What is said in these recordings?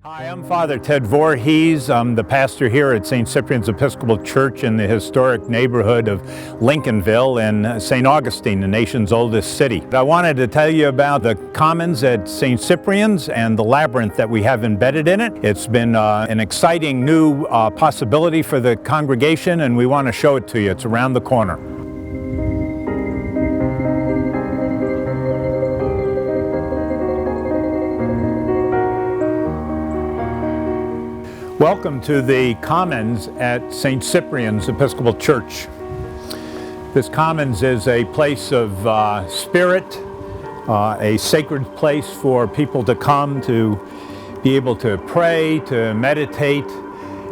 Hi, I'm Father Ted Voorhees. I'm the pastor here at St. Cyprian's Episcopal Church in the historic neighborhood of Lincolnville in St. Augustine, the nation's oldest city. I wanted to tell you about the commons at St. Cyprian's and the labyrinth that we have embedded in it. It's been an exciting new possibility for the congregation, and we want to show it to you. It's around the corner. Welcome to the Commons at St. Cyprian's Episcopal Church. This Commons is a place of spirit, a sacred place for people to come to be able to pray, to meditate,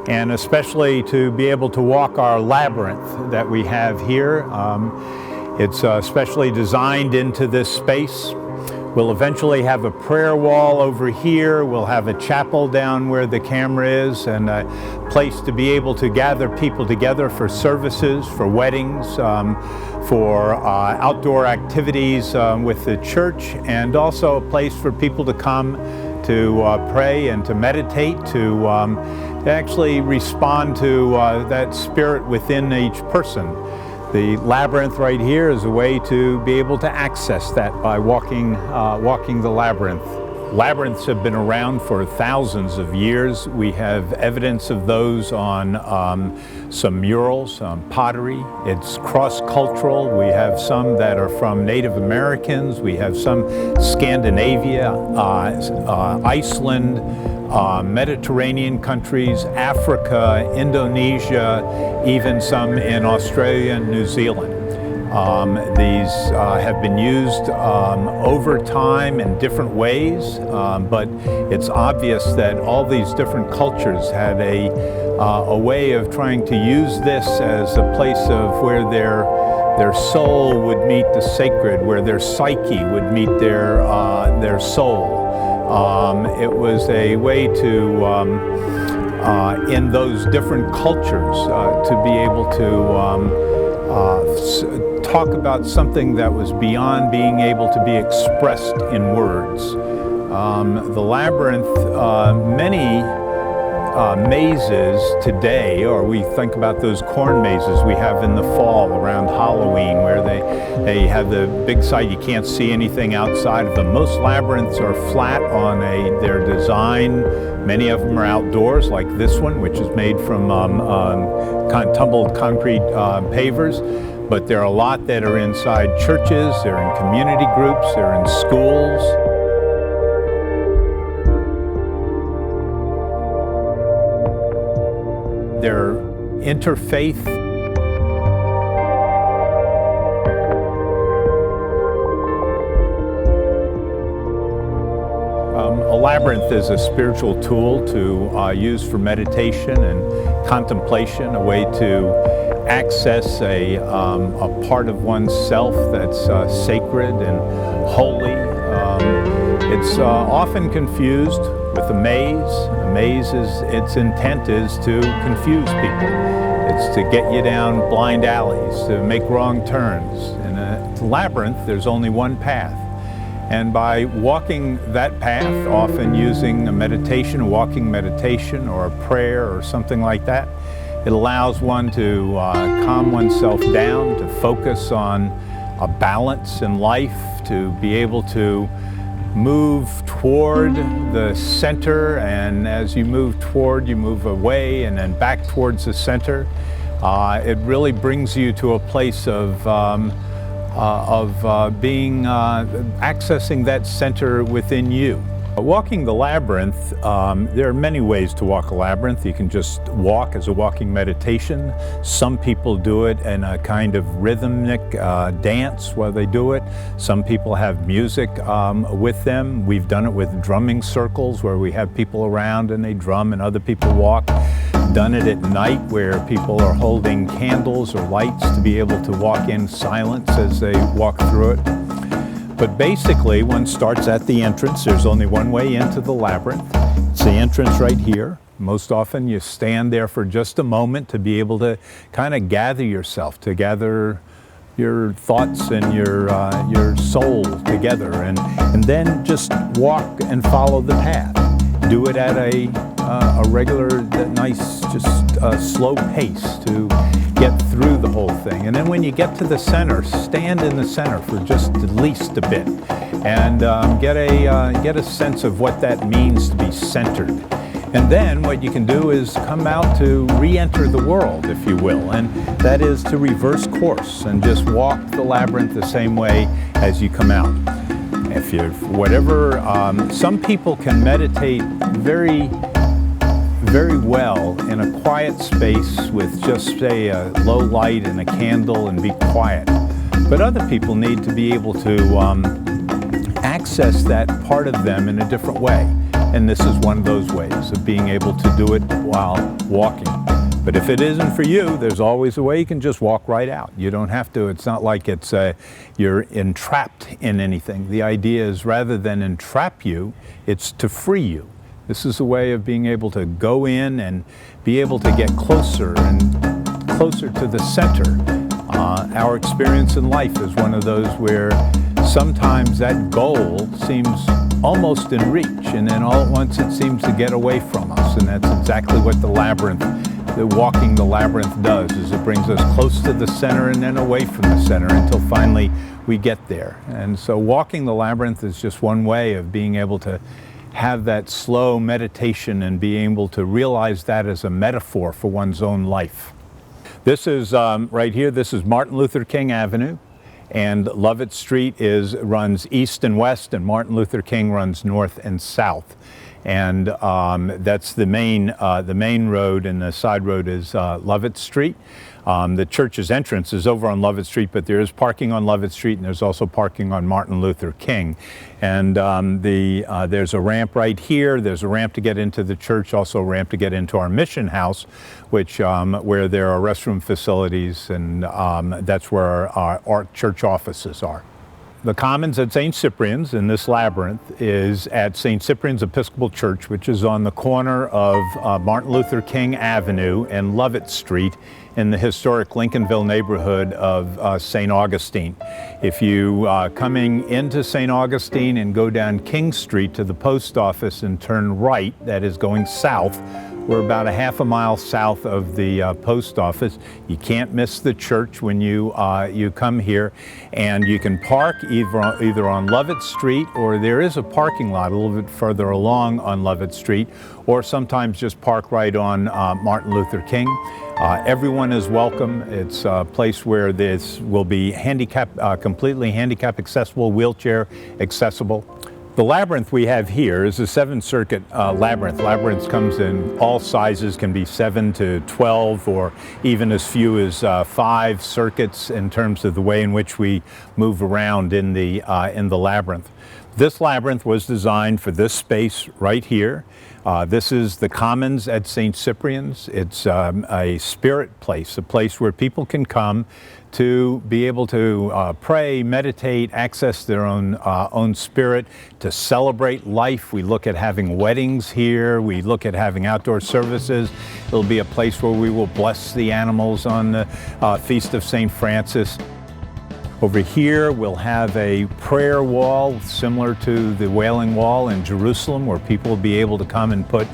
and especially to be able to walk our labyrinth that we have here. It's specially designed into this space. We'll eventually have a prayer wall over here. We'll have a chapel down where the camera is, and a place to be able to gather people together for services, for weddings, for outdoor activities with the church, and also a place for people to come to pray and to meditate, to actually respond to that spirit within each person. The labyrinth right here is a way to be able to access that by walking the labyrinth. Labyrinths have been around for thousands of years. We have evidence of those on some murals, pottery. It's cross-cultural. We have some that are from Native Americans. We have some Scandinavia, Iceland, Mediterranean countries, Africa, Indonesia, even some in Australia and New Zealand. These have been used over time in different ways, but it's obvious that all these different cultures had a way of trying to use this as a place of where their soul would meet the sacred, where their psyche would meet their soul. It was a way to, in those different cultures, to be able to talk about something that was beyond being able to be expressed in words. The labyrinth, many mazes today, or we think about those corn mazes we have in the fall around Halloween, where they have the big side, you can't see anything outside of them. Most labyrinths are flat on their design. Many of them are outdoors, like this one, which is made from tumbled concrete pavers. But there are a lot that are inside churches, they're in community groups, they're in schools. They're interfaith. A labyrinth is a spiritual tool to use for meditation and contemplation, a way to access a part of oneself that's sacred and holy. It's often confused with a maze. A maze its intent is to confuse people. It's to get you down blind alleys, to make wrong turns. In a labyrinth, there's only one path. And by walking that path, often using a walking meditation or a prayer or something like that, it allows one to calm oneself down, to focus on a balance in life, to be able to move toward the center, and as you move toward, you move away and then back towards the center. It really brings you to a place of accessing that center within you. Walking the labyrinth, there are many ways to walk a labyrinth. You can just walk as a walking meditation. Some people do it in a kind of rhythmic dance while they do it. Some people have music with them. We've done it with drumming circles where we have people around and they drum and other people walk. Done it at night where people are holding candles or lights to be able to walk in silence as they walk through it. But basically, one starts at the entrance. There's only one way into the labyrinth. It's the entrance right here. Most often you stand there for just a moment to be able to kind of gather yourself, to gather your thoughts and your soul together, and then just walk and follow the path. do it at a regular, nice, just slow pace to get through the whole thing. And then when you get to the center, stand in the center for just at least a bit and get a sense of what that means to be centered. And then what you can do is come out to re-enter the world, if you will, and that is to reverse course and just walk the labyrinth the same way as you come out. If you're whatever, some people can meditate very well in a quiet space with just, say, a low light and a candle and be quiet. But other people need to be able to access that part of them in a different way. And this is one of those ways of being able to do it while walking. But if it isn't for you, there's always a way you can just walk right out. You don't have to. It's not like it's you're entrapped in anything. The idea is rather than entrap you, it's to free you. This is a way of being able to go in and be able to get closer and closer to the center. Our experience in life is one of those where sometimes that goal seems almost in reach, and then all at once it seems to get away from us. And that's exactly what the walking the labyrinth does, is it brings us close to the center and then away from the center until finally we get there. And so walking the labyrinth is just one way of being able to have that slow meditation and be able to realize that as a metaphor for one's own life. This is right here, this is Martin Luther King Avenue, and Lovett Street runs east and west, and Martin Luther King runs north and south. And that's the main road, and the side road is Lovett Street. The church's entrance is over on Lovett Street, but there is parking on Lovett Street, and there's also parking on Martin Luther King. And there's a ramp right here. There's a ramp to get into the church, also a ramp to get into our mission house, which where there are restroom facilities, and that's where our church offices are. The Commons at St. Cyprian's in this labyrinth is at St. Cyprian's Episcopal Church, which is on the corner of Martin Luther King Avenue and Lovett Street in the historic Lincolnville neighborhood of St. Augustine. If you coming into St. Augustine and go down King Street to the post office and turn right, that is going south, we're about a half a mile south of the post office. You can't miss the church when you come here, and you can park either on Lovett Street, or there is a parking lot a little bit further along on Lovett Street, or sometimes just park right on Martin Luther King. Everyone is welcome. It's a place where this will be completely handicap accessible, wheelchair accessible. The labyrinth we have here is a 7-circuit labyrinth. Labyrinth comes in all sizes, can be 7 to 12, or even as few as 5 circuits in terms of the way in which we move around in the labyrinth. This labyrinth was designed for this space right here. This is the Commons at St. Cyprian's. It's a spirit place, a place where people can come to be able to pray, meditate, access their own spirit, to celebrate life. We look at having weddings here. We look at having outdoor services. It'll be a place where we will bless the animals on the Feast of St. Francis. Over here, we'll have a prayer wall similar to the Wailing Wall in Jerusalem, where people will be able to come and put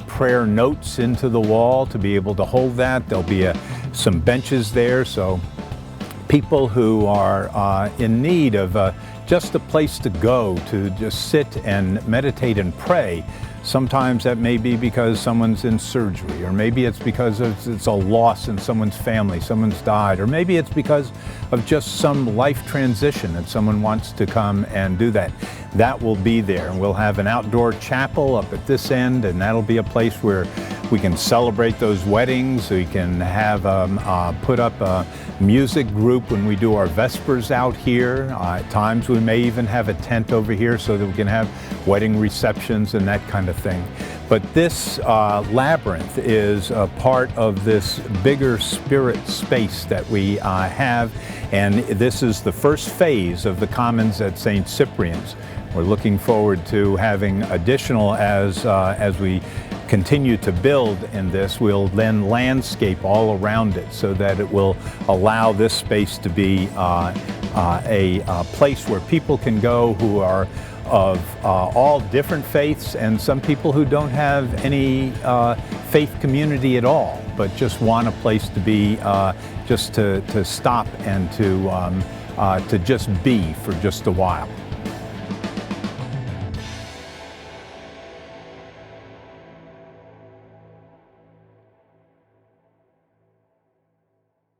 prayer notes into the wall to be able to hold that. There'll be some benches there, so people who are in need of just a place to go to just sit and meditate and pray. Sometimes that may be because someone's in surgery, or maybe it's because it's a loss in someone's family, someone's died, or maybe it's because of just some life transition that someone wants to come and do that. That will be there. And we'll have an outdoor chapel up at this end, and that'll be a place where we can celebrate those weddings. We can have put up a music group when we do our Vespers out here. At times we may even have a tent over here so that we can have wedding receptions and that kind of thing. But this labyrinth is a part of this bigger spirit space that we have, and this is the first phase of the Commons at St. Cyprian's. We're looking forward to having additional as we continue to build in this. We'll then landscape all around it so that it will allow this space to be a place where people can go who are of all different faiths, and some people who don't have any faith community at all, but just want a place to be, just to stop and to just be for just a while.